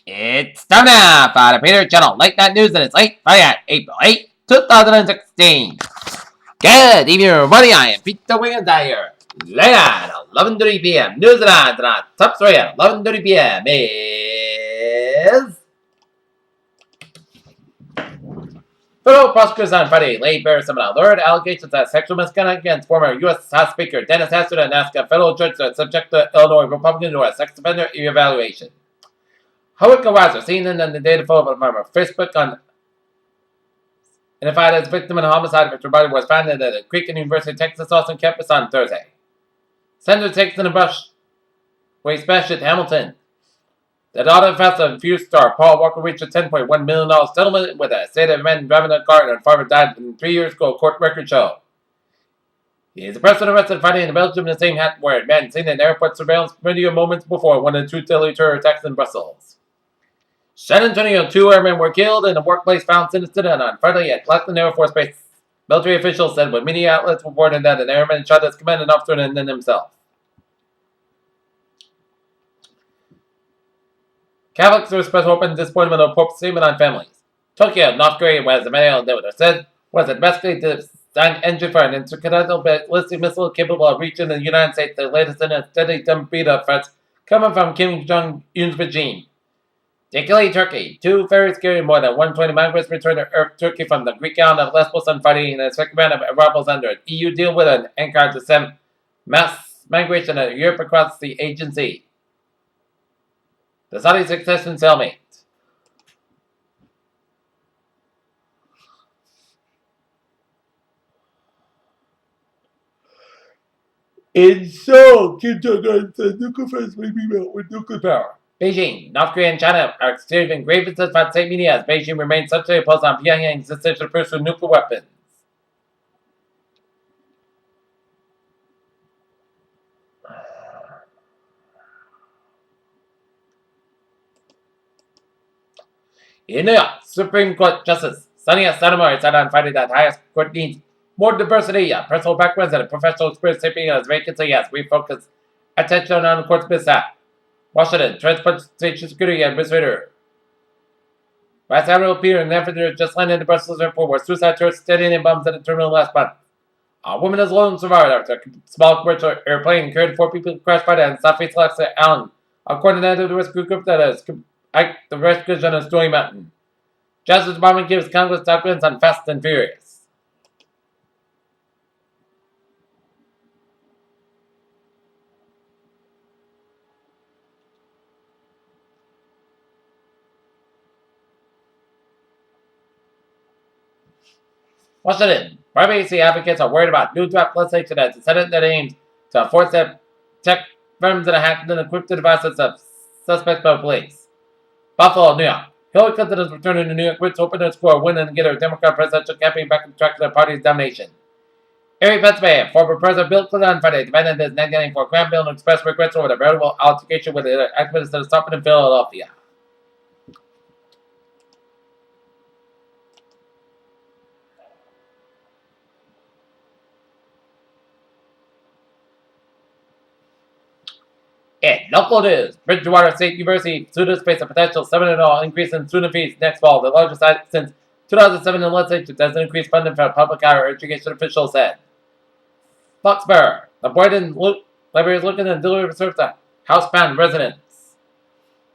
It's time now for the Peter Channel Late Night News, and it's late Friday at April 8th, 2016. Good evening, everybody. I am Peter Wiggins here. Late at 11:30 p.m. News tonight. Top story at 11:30 p.m. is federal prosecutors on Friday laid bare some alleged allegations that sexual misconduct against former U.S. House Speaker Dennis Hastert and asked a federal judge to subject the Illinois Republican to a sex offender evaluation. Howard was seen in the data photo from Facebook on identified as victim in a homicide after her body was found at the Creek and University of Texas Austin campus on Thursday. Senator takes in a brush where he smashed at Hamilton. The daughter of Fast and Furious star Paul Walker reached a $10.1 million settlement with a state of man driving a car and father died 3 years ago, court records show. He is a person arrested Friday in Belgium in the same hat wearing man seen in airport surveillance video moments before one of the two deadly terror attacks in Brussels. San Antonio, 2 airmen were killed in a workplace violence incident on Friday at Lackland Air Force Base. Military officials said when media outlets reported that an airman shot his commanding officer and then himself. Catholics are expressed hope and disappointment of Pope's statement on families. Tokyo, North Korea, was the mail that said was a domestically designed engine for an intercontinental ballistic missile capable of reaching the United States, the latest in a steady drumbeat of threats coming from Kim Jong-un's regime. Particularly Turkey. 2 ferries carrying more than 120 migrants returned to Turkey from the Greek island of Lesbos on Friday in a second round of arrivals under an EU deal with an Ankara to stem mass migration of Europe across the agency. The Saudi succession stalemate. In Seoul, Kim Jong-un said nuclear threats may be met with nuclear power. Beijing, North Korea, and China are experiencing grievances by state media as Beijing remains subtly opposed on Pyongyang's decision to pursue nuclear weapons. In New York, Supreme Court Justice Sonia Sotomayor said on Friday that the highest court needs more diversity, personal backgrounds, and a professional experience shaping as vacancy as we focus attention on the court's business. Washington, Transportation Security Administrator Vice Admiral Peter Nefertiti just landed in Brussels Airport where suicide tourists detonated bombs at the terminal last month. A woman is alone survivor after a small commercial airplane carried 4 people crashed by in Southeast Alaska Island, according to the rescue group that has the rescue on a snowy mountain. Justice Department gives Congress documents on Fast and Furious. Washington. Privacy advocates are worried about new draft legislation as the Senate that aims to force tech firms that hacked and encrypted devices of suspects by police. Buffalo, New York. Hillary Clinton is returning to New York, which hoping to score a win and get her Democrat presidential campaign back on track to the party's domination. Erie, Pennsylvania. Former President Bill Clinton on Friday defended his 1994 Graham bill and expressed regrets over the veritable altercation with the activists that stopped in Philadelphia. In local news, Bridgewater State University students face a potential $7 million increase in student fees next fall, the largest since 2007 in the legislature doesn't increase funding for public higher education officials said. Foxborough, the Boyden Library is looking to deliver service to housebound residents.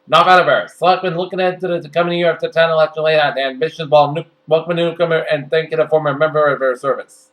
North Attleboro, selectmen looking into the coming year after town election laid out their ambitions while welcoming a newcomer and thanking a former member of their service.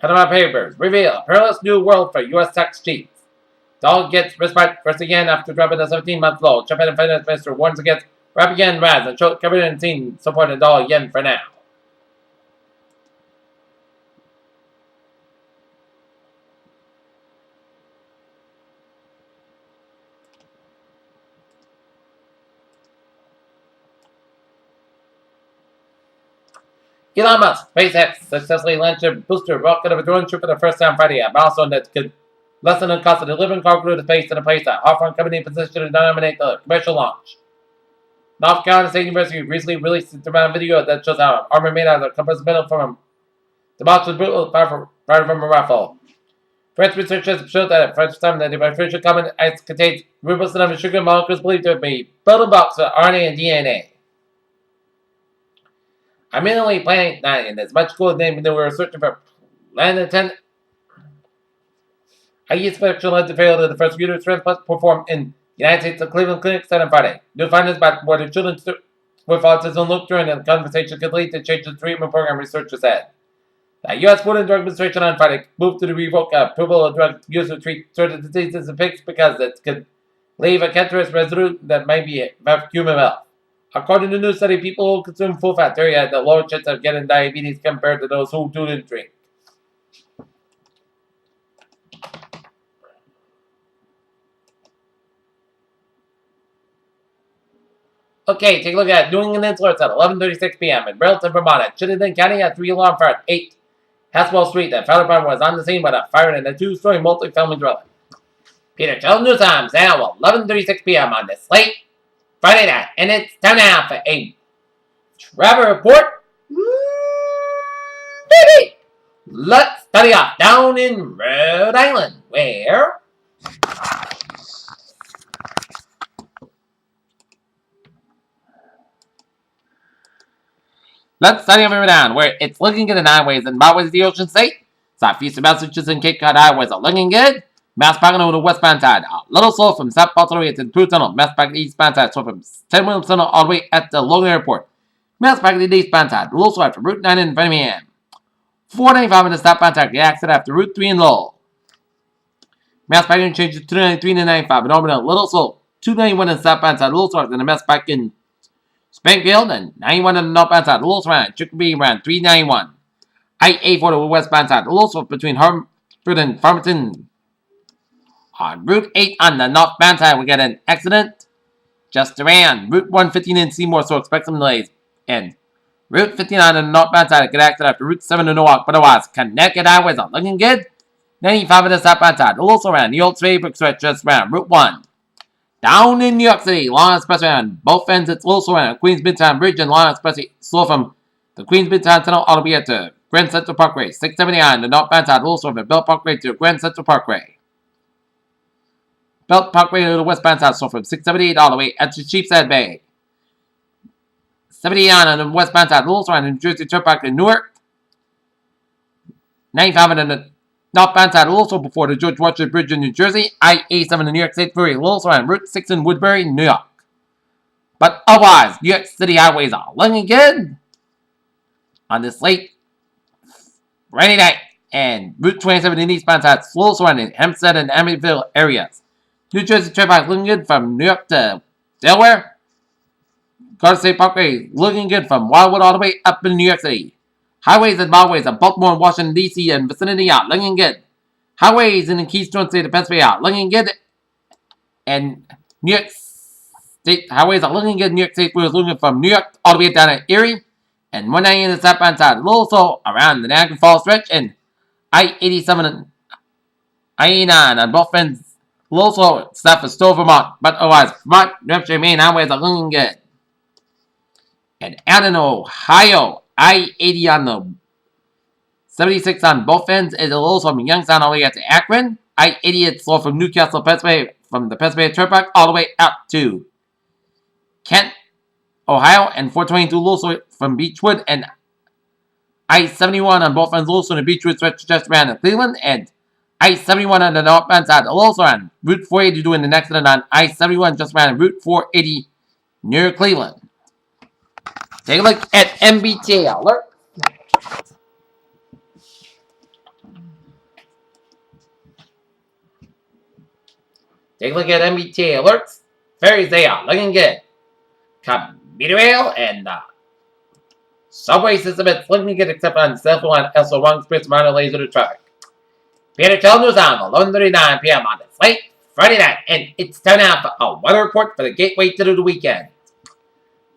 Panama Papers reveal a perilous new world for U.S. tax cheats. Dog gets respite first again after dropping a 17-month low. Japan Finance Minister warns against rapid yen rise and COVID-19 supporting dollar yen for now. Elon Musk, SpaceX, successfully launched a booster rocket of a drone trip for the first time Friday, a milestone that could lessen the cost of delivering cargo to space in a place that Hawthorne Company positioned to dominate the commercial launch. North Carolina State University recently released a dramatic video that shows how an armor made out of compressed metal from the box was brutal fired from a rifle. French researchers showed that at first time that the artificial common ice contains robust enough of sugar molecules believed to be building blocks for RNA and DNA. I'm mainly Planet 9, and it's much cooler than we were searching for planet 10. I used spectral led to failure of the first uterus transplant performed in the United States at Cleveland Clinic on Friday. New findings about where the children with autism looked during the conversation could lead to change the treatment program, researchers said. The U.S. Food and Drug Administration on Friday moved to revoke approval of drugs used to treat certain diseases in pigs because it could leave a cancerous residue that may be affect human health. According to a new study, people who consume full-fat dairy had the lower chance of getting diabetes compared to those who didn't drink. Okay, take a look at New England Influence at 11:36 p.m. in Burlington, Vermont at Chittenden County at 3 alarm fire at 8 Haswell Street. The fire department was on the scene with a fire in a two-story multi-family dwelling. Peter Children News Times now 11:36 p.m. on this late Friday night, and it's time now for a travel report. Baby, let's study off down in Rhode Island, where let's study over down, where it's looking good in highways and byways of the Ocean State. Southeastern Massachusetts and Cape Cod highways are looking good. Mass-Packing over the westbound side, a little slow from South Baltimore to the Through Tunnel. Mass-Packing eastbound side, slow from 10 Williams Tunnel all the way at the Logan Airport. Mass-Packing the eastbound side, a little slow after Route 9 in Framingham. 495 in the southbound side, the accident after Route 3 in Lowell. Mass-Packing changes to 293 to 95, and Auburn a little slow. 291 in the southbound side, a little slower than the Mass-Packing Springfield, and 91 in the northbound side, a little slower at Chicopee around 391. I-84 to the westbound side, a little slow between Hartford and Farmington. On Route 8 on the northbound side, we got an accident just around Route 115 in Seymour, so expect some delays. And Route 59 on the northbound side, a good accident after Route 7 in Newark, but otherwise, Connecticut highways are looking good. 95 on the southbound side, also around the Old Favorite stretch just around Route 1. Down in New York City, Long Expressway on both ends, it's also around Queens Midtown Bridge and Long Expressway, slow from the Queens Midtown Tunnel all the way up to Grand Central Parkway. 679 on the northbound side, also from Belt Parkway to Grand Central Parkway. Belt Parkway to the westbound side, so from 678 all the way up to Sheepshead Bay. 79 on the westbound side, also on the New Jersey Turnpike in Newark. 95 on the northbound side, also before the George Washington Bridge in New Jersey. I-87 in New York State Ferry, also on Route 6 in Woodbury, New York. But otherwise, New York City highways are looking good on this late Friday night. And Route 27 in the eastbound side, also on the Hempstead and Amityville areas. New Jersey Turnpike looking good from New York to Delaware. Garden State Parkway looking good from Wildwood all the way up in New York City. Highways and byways of Baltimore and Washington, D.C. and vicinity are looking good. Highways in the Keystone State of Pennsylvania are looking good. And New York State highways are looking good. New York State was looking from New York all the way down to Erie. And 190 in the southbound side, also around the Niagara Falls stretch. And I-87 and I-89 on both ends. Also, stuff is still Vermont, but otherwise, Vermont, New Hampshire, Maine highways are looking good. And out in Ohio, I-80 on the 76 on both ends is a little from Youngstown all the way up to Akron. I-80 is slow from Newcastle, Pennsylvania, from the Pennsylvania Turnpike all the way up to Kent, Ohio, and 422 also from Beechwood, and I-71 on both ends also in the Beechwood stretch just around Cleveland, and I-71 on the northbound side, also on Route 480 doing the next one on I-71 just around Route 480 near Cleveland. Take a look at MBTA alert. Take a look at MBTA alerts. Ferries, they are looking good. Commuter rail and subway system, it's looking good except on Central and also one express minor lanes of the traffic. Peter Children News on 11:39 p.m. on this late Friday night, and it's time now for a weather report for the gateway to the weekend.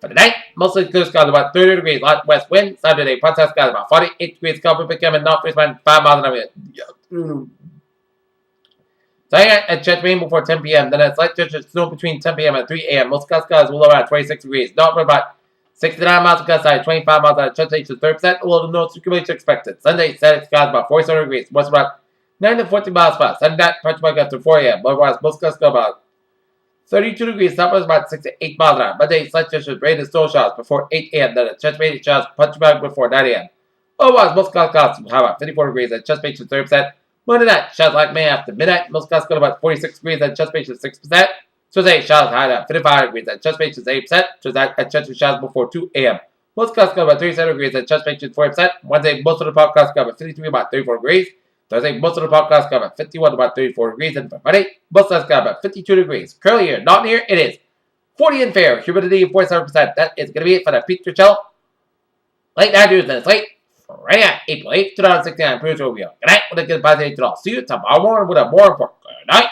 For the night, mostly clear skies about 30 degrees, light west wind. Saturday, part-time skies about 48 degrees, Calvin becoming northwest wind 5 miles an hour. Starting at jet rain before 10 p.m., then a slight touch of snow between 10 p.m. and 3 a.m. Most skies will around 26 degrees. North for about 69 miles of gust side, 25 miles out of chance to 30%. A little no circulation expected. Sunday, static skies about 47 degrees. West about 9 to 14 miles per hour. Sunday night, punch back after 4 a.m. Otherwise, most skies go about 32 degrees. Southwest about 6 to 8 miles an hour. Monday, slight touch of rain and snow showers before 8 a.m. Then a chance rain showers punch back before 9 a.m. Otherwise, most skies have about 54 degrees and chance to 30%. Monday night, showers like May after midnight. Most skies go about 46 degrees and chance to 6%. Tuesday, showers high at 55 degrees and chance to 8%. Tuesday, at chance showers before 2 a.m. Most skies go about 37 degrees and chance to 40%. Wednesday, most of the podcasts go about 53 about 34 degrees. Thursday, most of the podcasts go about 51 about 34 degrees. And Friday, most skies go about 52 degrees. Currently here, not near, it is 40 and fair. Humidity 47%. That is going to be it for the Pete Trichel late night news. And it's late. Right at April 8th, 2069. Producer Rubio. Good night with a good positive. See you tomorrow morning with a more important. Good night.